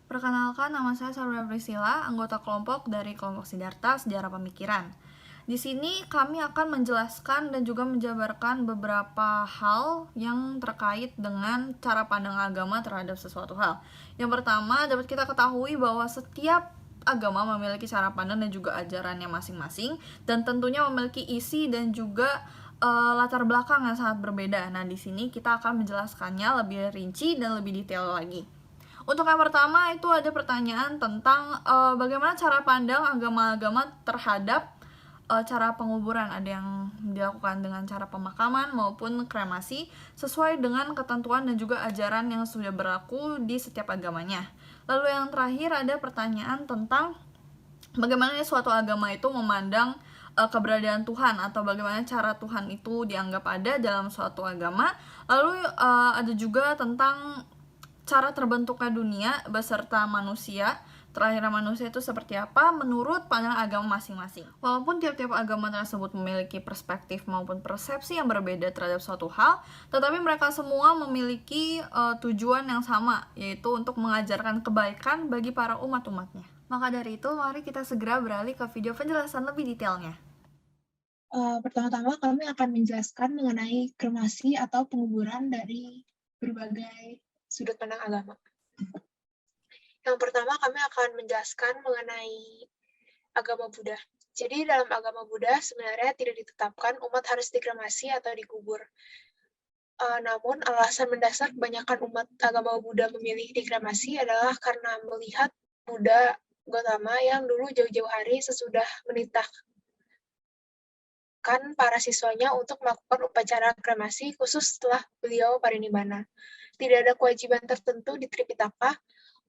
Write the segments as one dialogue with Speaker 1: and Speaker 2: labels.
Speaker 1: Perkenalkan, nama saya Sarula Priscilla, anggota kelompok dari kelompok Siddhartha Sejarah Pemikiran. Di sini kami akan menjelaskan dan juga menjabarkan beberapa hal yang terkait dengan cara pandang agama terhadap sesuatu hal. Yang pertama, dapat kita ketahui bahwa setiap agama memiliki cara pandang dan juga ajarannya masing-masing, dan tentunya memiliki isi dan juga latar belakang yang sangat berbeda. Nah, di sini kita akan menjelaskannya lebih rinci dan lebih detail lagi. Untuk yang pertama itu ada pertanyaan tentang bagaimana cara pandang agama-agama terhadap cara penguburan. Ada yang dilakukan dengan cara pemakaman maupun kremasi sesuai dengan ketentuan dan juga ajaran yang sudah berlaku di setiap agamanya. Lalu yang terakhir ada pertanyaan tentang bagaimana suatu agama itu memandang keberadaan Tuhan atau bagaimana cara Tuhan itu dianggap ada dalam suatu agama. Lalu ada juga tentang cara terbentuknya dunia beserta manusia, terakhirnya manusia itu seperti apa menurut pandangan agama masing-masing. Walaupun tiap-tiap agama tersebut memiliki perspektif maupun persepsi yang berbeda terhadap suatu hal, tetapi mereka semua memiliki tujuan yang sama, yaitu untuk mengajarkan kebaikan bagi para umat-umatnya. Maka dari itu, mari kita segera beralih ke video penjelasan lebih detailnya.
Speaker 2: Pertama-tama kami akan menjelaskan mengenai kremasi atau penguburan dari berbagai sudut pandang agama. Yang pertama kami akan menjelaskan mengenai agama Buddha. Jadi dalam agama Buddha sebenarnya tidak ditetapkan umat harus dikremasi atau dikubur. Namun alasan mendasar kebanyakan umat agama Buddha memilih dikremasi adalah karena melihat Buddha Gautama yang dulu jauh-jauh hari sesudah menitahkan para siswanya untuk melakukan upacara kremasi khusus setelah beliau parinibbana. Tidak ada kewajiban tertentu di Tripitaka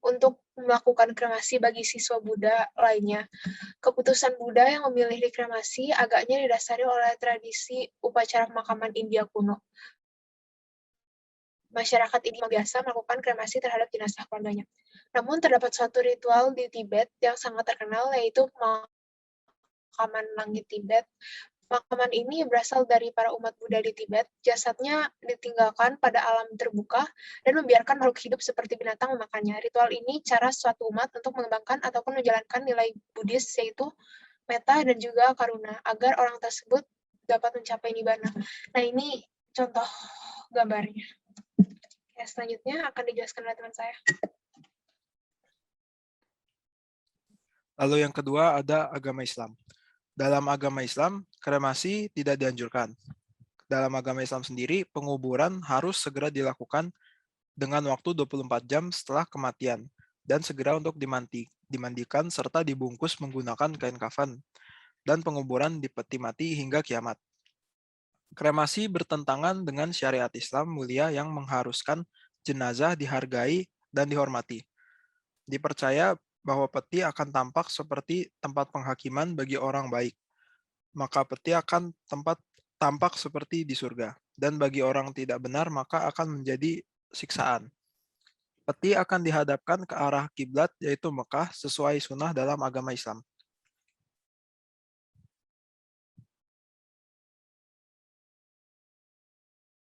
Speaker 2: untuk melakukan kremasi bagi siswa Buddha lainnya. Keputusan Buddha yang memilih dikremasi agaknya didasari oleh tradisi upacara pemakaman India kuno. Masyarakat ini biasa melakukan kremasi terhadap jenazah keluarganya. Namun terdapat suatu ritual di Tibet yang sangat terkenal, yaitu pemakaman langit Tibet. Pemakaman ini berasal dari para umat Buddha di Tibet. Jasadnya ditinggalkan pada alam terbuka dan membiarkan makhluk hidup seperti binatang memakannya. Ritual ini cara suatu umat untuk mengembangkan ataupun menjalankan nilai Buddhis, yaitu metta dan juga karuna, agar orang tersebut dapat mencapai nibbana. Nah, ini contoh gambarnya. Ya, selanjutnya akan dijelaskan oleh teman saya.
Speaker 3: Lalu yang kedua ada agama Islam. Dalam agama Islam, kremasi tidak dianjurkan. Dalam agama Islam sendiri, penguburan harus segera dilakukan dengan waktu 24 jam setelah kematian dan segera untuk dimandikan serta dibungkus menggunakan kain kafan dan penguburan di peti mati hingga kiamat. Kremasi bertentangan dengan syariat Islam mulia yang mengharuskan jenazah dihargai dan dihormati. Dipercaya bahwa peti akan tampak seperti tempat penghakiman bagi orang baik. Maka peti akan tampak seperti di surga. Dan bagi orang tidak benar, maka akan menjadi siksaan. Peti akan dihadapkan ke arah kiblat, yaitu Mekah, sesuai sunnah dalam agama Islam.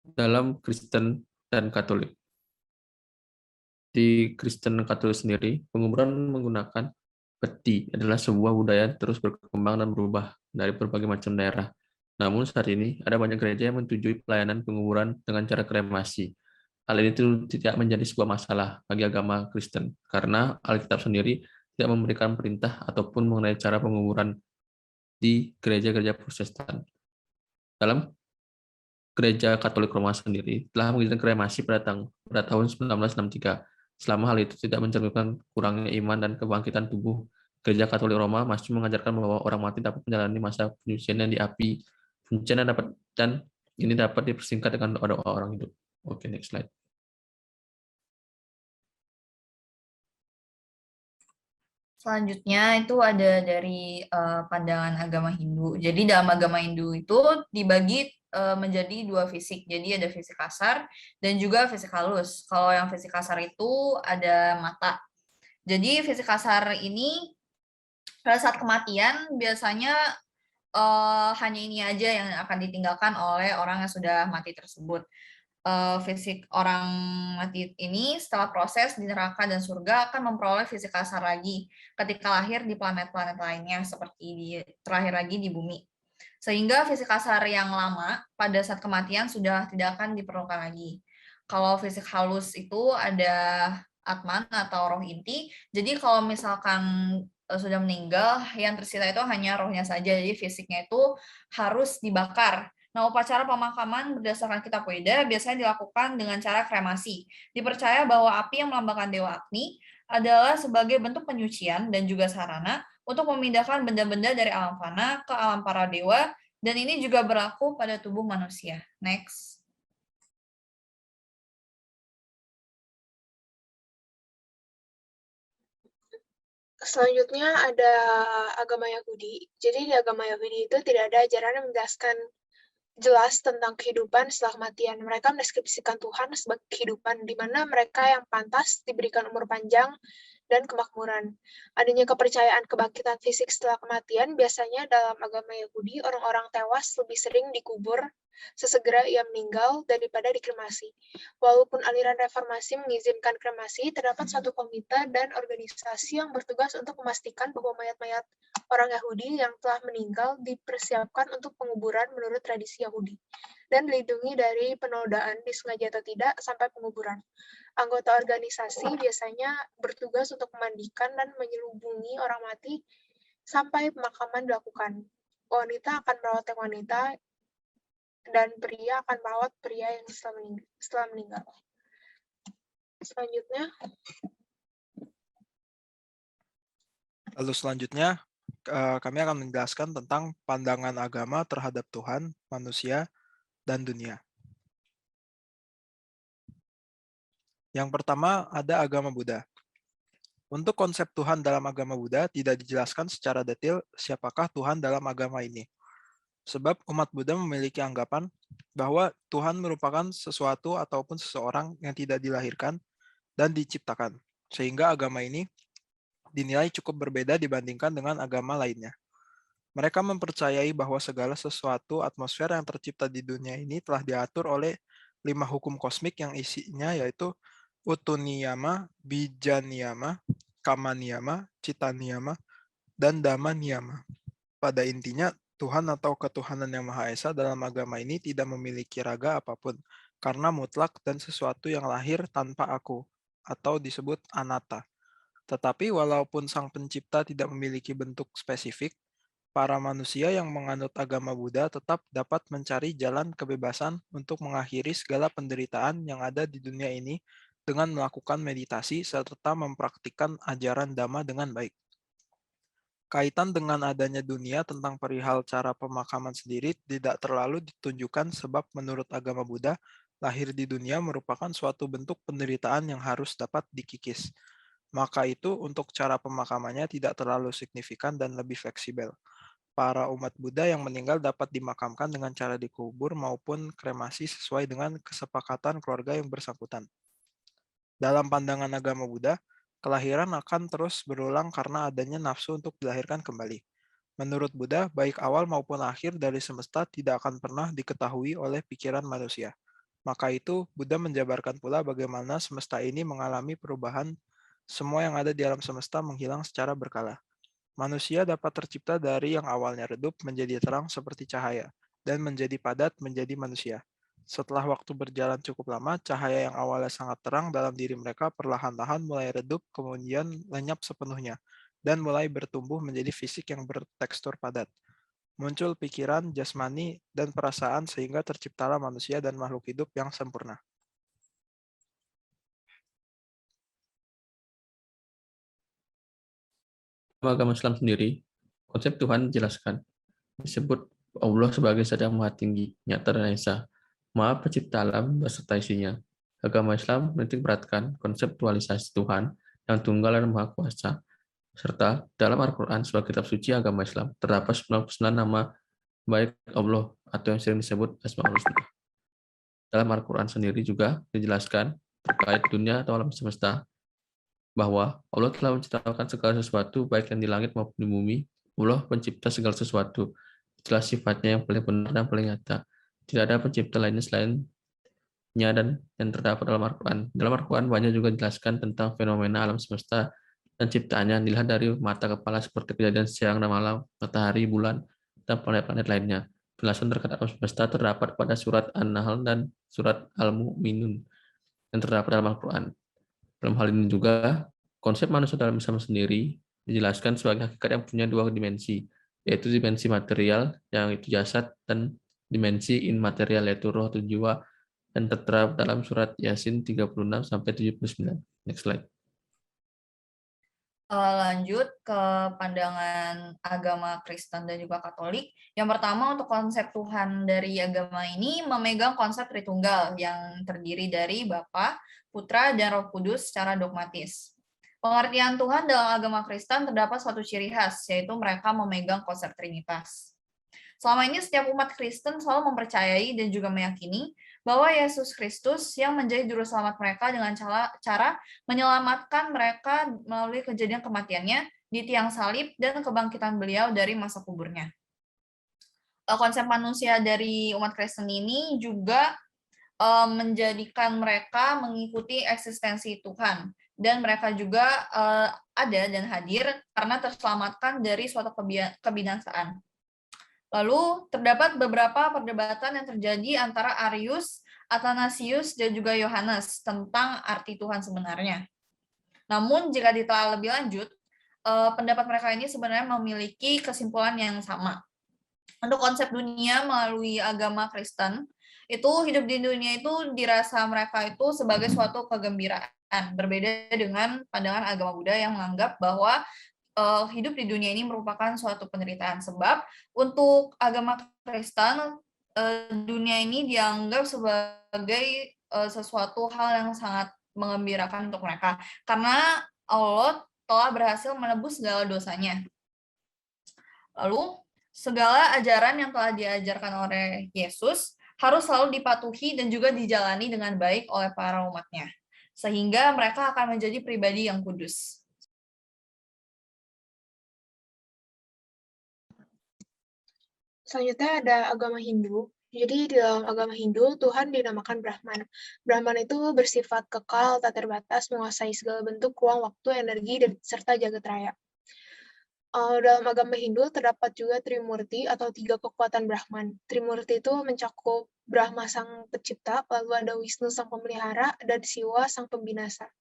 Speaker 4: Dalam Kristen dan Katolik. Di Kristen Katolik sendiri, penguburan menggunakan peti adalah sebuah budaya terus berkembang dan berubah dari berbagai macam daerah. Namun saat ini ada banyak gereja yang menyetujui pelayanan penguburan dengan cara kremasi. Hal ini tidak menjadi sebuah masalah bagi agama Kristen, karena Alkitab sendiri tidak memberikan perintah ataupun mengenai cara penguburan di gereja-gereja Protestan. Dalam Gereja Katolik Roma sendiri telah mengizinkan kremasi pada tahun 1963. Selama hal itu tidak mencerminkan kurangnya iman dan kebangkitan tubuh, Gereja Katolik Roma masih mengajarkan bahwa orang mati dapat menjalani masa penyuciannya di api. Penyucian dan ini dapat dipersingkat dengan doa-doa orang hidup. Oke, next slide.
Speaker 1: Selanjutnya itu ada dari pandangan agama Hindu. Jadi dalam agama Hindu itu dibagi menjadi dua fisik. Jadi ada fisik kasar dan juga fisik halus. Kalau yang fisik kasar itu ada mata. Jadi fisik kasar ini pada saat kematian biasanya hanya ini aja yang akan ditinggalkan oleh orang yang sudah mati tersebut. fisik orang mati ini setelah proses di neraka dan surga akan memperoleh fisik kasar lagi ketika lahir di planet-planet lainnya seperti terakhir lagi di bumi. Sehingga fisik kasar yang lama pada saat kematian sudah tidak akan diperlukan lagi. Kalau fisik halus itu ada atman atau roh inti. Jadi kalau misalkan sudah meninggal, yang tersisa itu hanya rohnya saja. Jadi fisiknya itu harus dibakar. Nah, upacara pemakaman berdasarkan kitab Weda biasanya dilakukan dengan cara kremasi. Dipercaya bahwa api yang melambangkan Dewa Agni adalah sebagai bentuk penyucian dan juga sarana untuk memindahkan benda-benda dari alam fana ke alam para dewa, dan ini juga berlaku pada tubuh manusia. Next.
Speaker 2: Selanjutnya ada agama Yahudi. Jadi di agama Yahudi itu tidak ada ajaran yang menjelaskan jelas tentang kehidupan setelah kematian. Mereka mendeskripsikan Tuhan sebagai kehidupan, di mana mereka yang pantas diberikan umur panjang dan kemakmuran. Adanya kepercayaan kebangkitan fisik setelah kematian, biasanya dalam agama Yahudi, orang-orang tewas lebih sering dikubur sesegera ia meninggal daripada dikremasi. Walaupun aliran reformasi mengizinkan kremasi, terdapat suatu komite dan organisasi yang bertugas untuk memastikan bahwa mayat-mayat orang Yahudi yang telah meninggal dipersiapkan untuk penguburan menurut tradisi Yahudi dan dilindungi dari penodaan disengaja atau tidak sampai penguburan. Anggota organisasi biasanya bertugas untuk memandikan dan menyelubungi orang mati sampai pemakaman dilakukan. Wanita akan merawat yang wanita dan pria akan merawat pria yang setelah meninggal. Selanjutnya,
Speaker 3: Lalu selanjutnya, kami akan menjelaskan tentang pandangan agama terhadap Tuhan, manusia, dan dunia. Yang pertama ada agama Buddha. Untuk konsep Tuhan dalam agama Buddha tidak dijelaskan secara detail siapakah Tuhan dalam agama ini. Sebab umat Buddha memiliki anggapan bahwa Tuhan merupakan sesuatu ataupun seseorang yang tidak dilahirkan dan diciptakan. Sehingga agama ini dinilai cukup berbeda dibandingkan dengan agama lainnya. Mereka mempercayai bahwa segala sesuatu atmosfer yang tercipta di dunia ini telah diatur oleh 5 hukum kosmik yang isinya yaitu Utuniyama, Bijaniyama, Kamaniyama, Citaniyama, dan Damaniyama. Pada intinya, Tuhan atau ketuhanan yang Maha Esa dalam agama ini tidak memiliki raga apapun, karena mutlak dan sesuatu yang lahir tanpa aku, atau disebut anatta. Tetapi walaupun sang pencipta tidak memiliki bentuk spesifik, para manusia yang menganut agama Buddha tetap dapat mencari jalan kebebasan untuk mengakhiri segala penderitaan yang ada di dunia ini dengan melakukan meditasi serta mempraktikkan ajaran Dhamma dengan baik. Kaitan dengan adanya dunia tentang perihal cara pemakaman sendiri tidak terlalu ditunjukkan sebab menurut agama Buddha, lahir di dunia merupakan suatu bentuk penderitaan yang harus dapat dikikis. Maka itu untuk cara pemakamannya tidak terlalu signifikan dan lebih fleksibel. Para umat Buddha yang meninggal dapat dimakamkan dengan cara dikubur maupun kremasi sesuai dengan kesepakatan keluarga yang bersangkutan. Dalam pandangan agama Buddha, kelahiran akan terus berulang karena adanya nafsu untuk dilahirkan kembali. Menurut Buddha, baik awal maupun akhir dari semesta tidak akan pernah diketahui oleh pikiran manusia. Maka itu, Buddha menjabarkan pula bagaimana semesta ini mengalami perubahan, semua yang ada di alam semesta menghilang secara berkala. Manusia dapat tercipta dari yang awalnya redup menjadi terang seperti cahaya, dan menjadi padat menjadi manusia. Setelah waktu berjalan cukup lama, cahaya yang awalnya sangat terang dalam diri mereka perlahan-lahan mulai redup, kemudian lenyap sepenuhnya, dan mulai bertumbuh menjadi fisik yang bertekstur padat. Muncul pikiran, jasmani, dan perasaan sehingga terciptalah manusia dan makhluk hidup yang sempurna.
Speaker 4: Agama Islam sendiri, konsep Tuhan dijelaskan. Disebut Allah sebagai Zat yang Maha Tinggi, nyata dan esa, Maha Pencipta alam beserta isinya. Agama Islam menitik beratkan konsep dualisasi Tuhan yang tunggal dan Maha Kuasa. Serta dalam Al-Quran sebagai kitab suci agama Islam terdapat 99 nama baik Allah atau yang sering disebut Asmaul Husna. Dalam Al-Quran sendiri juga dijelaskan terkait dunia atau alam semesta bahwa Allah telah menciptakan segala sesuatu baik yang di langit maupun di bumi. Allah pencipta segala sesuatu. Itulah sifatnya yang paling benar dan paling nyata. Tidak ada pencipta lainnya selain dan yang terdapat dalam Al-Quran. Dalam Al-Quran banyak juga dijelaskan tentang fenomena alam semesta dan ciptaannya dilihat dari mata kepala seperti kejadian siang dan malam, matahari, bulan, dan planet-planet lainnya. Penjelasan terkait alam semesta terdapat pada surat An-Nahl dan surat Al-Mu'minun yang terdapat dalam Al-Quran. Dalam hal ini juga, konsep manusia dalam Islam sendiri dijelaskan sebagai hakikat yang punya dua dimensi, yaitu dimensi material, yang itu jasad, dan dimensi immaterial, yaitu roh atau jiwa, dan tertera dalam surat Yasin 36-79. Next slide.
Speaker 1: Lanjut ke pandangan agama Kristen dan juga Katolik. Yang pertama, untuk konsep Tuhan dari agama ini memegang konsep Tritunggal yang terdiri dari Bapa, Putra, dan Roh Kudus secara dogmatis. Pengertian Tuhan dalam agama Kristen terdapat suatu ciri khas, yaitu mereka memegang konsep Trinitas. Selama ini setiap umat Kristen selalu mempercayai dan juga meyakini bahwa Yesus Kristus yang menjadi juru selamat mereka dengan cara menyelamatkan mereka melalui kejadian kematiannya di tiang salib dan kebangkitan beliau dari masa kuburnya. Konsep manusia dari umat Kristen ini juga menjadikan mereka mengikuti eksistensi Tuhan, dan mereka juga ada dan hadir karena terselamatkan dari suatu kebinasaan. Lalu, terdapat beberapa perdebatan yang terjadi antara Arius, Athanasius, dan juga Yohanes tentang arti Tuhan sebenarnya. Namun, jika ditelah lebih lanjut, pendapat mereka ini sebenarnya memiliki kesimpulan yang sama. Untuk konsep dunia melalui agama Kristen, itu hidup di dunia itu dirasa mereka itu sebagai suatu kegembiraan, berbeda dengan pandangan agama Buddha yang menganggap bahwa hidup di dunia ini merupakan suatu penderitaan. Sebab untuk agama Kristen, dunia ini dianggap sebagai sesuatu hal yang sangat mengembirakan untuk mereka, karena Allah telah berhasil menebus segala dosanya. Lalu, segala ajaran yang telah diajarkan oleh Yesus harus selalu dipatuhi dan juga dijalani dengan baik oleh para umatnya, sehingga mereka akan menjadi pribadi yang kudus.
Speaker 2: Selanjutnya ada agama Hindu. Jadi di dalam agama Hindu, Tuhan dinamakan Brahman. Brahman itu bersifat kekal, tak terbatas, menguasai segala bentuk ruang, waktu, energi, dan serta jagat raya. Dalam agama Hindu terdapat juga Trimurti atau 3 kekuatan Brahman. Trimurti itu mencakup Brahma sang pencipta, lalu ada Wisnu sang pemelihara, dan Siwa sang pembinasa.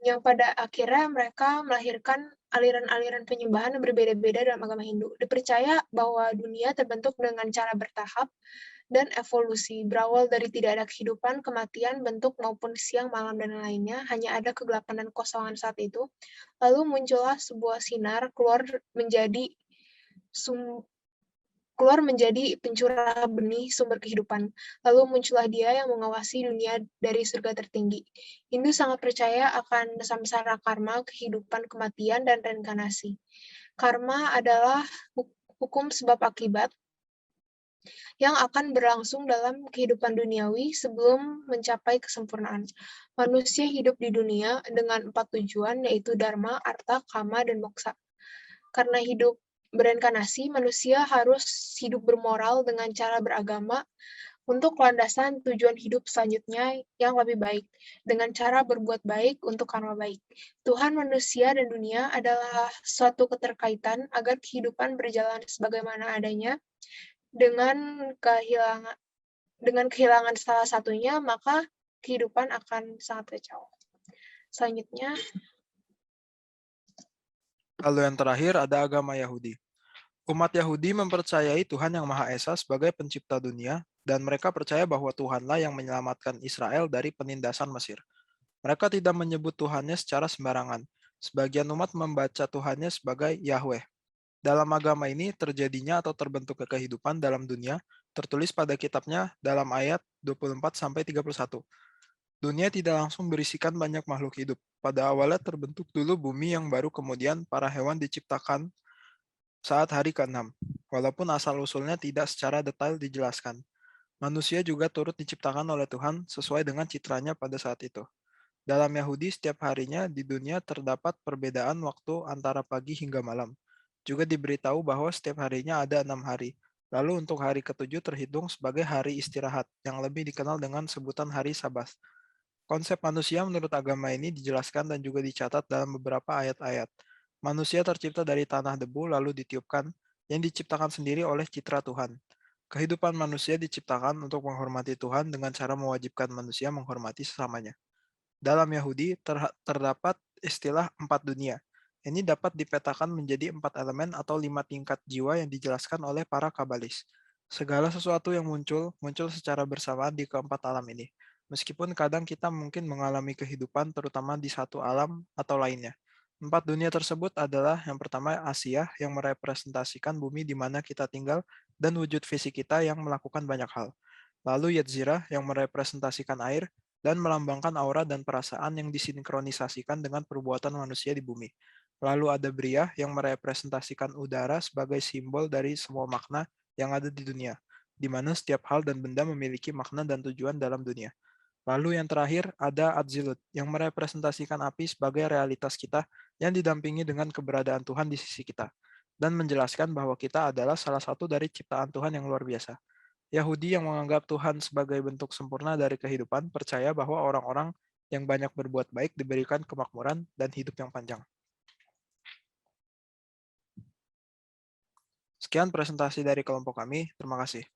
Speaker 2: Yang pada akhirnya mereka melahirkan aliran-aliran penyembahan yang berbeda-beda dalam agama Hindu. Dipercaya bahwa dunia terbentuk dengan cara bertahap dan evolusi, berawal dari tidak ada kehidupan, kematian, bentuk maupun siang, malam, dan lainnya, hanya ada kegelapan dan kosongan saat itu. Lalu muncullah sebuah sinar keluar menjadi pencurah benih sumber kehidupan. Lalu muncullah dia yang mengawasi dunia dari surga tertinggi. Hindu sangat percaya akan samsara karma, kehidupan, kematian, dan reinkarnasi. Karma adalah hukum sebab akibat yang akan berlangsung dalam kehidupan duniawi sebelum mencapai kesempurnaan. Manusia hidup di dunia dengan 4 tujuan, yaitu dharma, artha, kama, dan moksa. Karena hidup bereinkarnasi, manusia harus hidup bermoral dengan cara beragama untuk landasan tujuan hidup selanjutnya yang lebih baik, dengan cara berbuat baik untuk karma baik. Tuhan, manusia, dan dunia adalah suatu keterkaitan agar kehidupan berjalan sebagaimana adanya. Dengan kehilangan salah satunya, maka kehidupan akan sangat kacau. Selanjutnya,
Speaker 3: Lalu yang terakhir ada agama Yahudi. Umat Yahudi mempercayai Tuhan Yang Maha Esa sebagai pencipta dunia, dan mereka percaya bahwa Tuhanlah yang menyelamatkan Israel dari penindasan Mesir. Mereka tidak menyebut Tuhannya secara sembarangan. Sebagian umat membaca Tuhannya sebagai Yahweh. Dalam agama ini, terjadinya atau terbentuknya kehidupan dalam dunia tertulis pada kitabnya dalam ayat 24-31. Dunia tidak langsung berisikan banyak makhluk hidup. Pada awalnya terbentuk dulu bumi yang baru, kemudian para hewan diciptakan saat hari ke-6. Walaupun asal-usulnya tidak secara detail dijelaskan. Manusia juga turut diciptakan oleh Tuhan sesuai dengan citranya pada saat itu. Dalam Yahudi, setiap harinya di dunia terdapat perbedaan waktu antara pagi hingga malam. Juga diberitahu bahwa setiap harinya ada 6 hari. Lalu untuk hari ketujuh terhitung sebagai hari istirahat, yang lebih dikenal dengan sebutan hari Sabat. Konsep manusia menurut agama ini dijelaskan dan juga dicatat dalam beberapa ayat-ayat. Manusia tercipta dari tanah debu lalu ditiupkan, yang diciptakan sendiri oleh citra Tuhan. Kehidupan manusia diciptakan untuk menghormati Tuhan dengan cara mewajibkan manusia menghormati sesamanya. Dalam Yahudi terdapat istilah empat dunia. Ini dapat dipetakan menjadi 4 elemen atau 5 tingkat jiwa yang dijelaskan oleh para kabalis. Segala sesuatu yang muncul secara bersamaan di keempat alam ini. Meskipun kadang kita mungkin mengalami kehidupan terutama di satu alam atau lainnya. 4 dunia tersebut adalah yang pertama Asia yang merepresentasikan bumi di mana kita tinggal dan wujud fisik kita yang melakukan banyak hal. Lalu Yetzirah yang merepresentasikan air dan melambangkan aura dan perasaan yang disinkronisasikan dengan perbuatan manusia di bumi. Lalu ada Bria yang merepresentasikan udara sebagai simbol dari semua makna yang ada di dunia, di mana setiap hal dan benda memiliki makna dan tujuan dalam dunia. Lalu yang terakhir ada Atzilut yang merepresentasikan api sebagai realitas kita yang didampingi dengan keberadaan Tuhan di sisi kita dan menjelaskan bahwa kita adalah salah satu dari ciptaan Tuhan yang luar biasa. Yahudi yang menganggap Tuhan sebagai bentuk sempurna dari kehidupan percaya bahwa orang-orang yang banyak berbuat baik diberikan kemakmuran dan hidup yang panjang. Sekian presentasi dari kelompok kami. Terima kasih.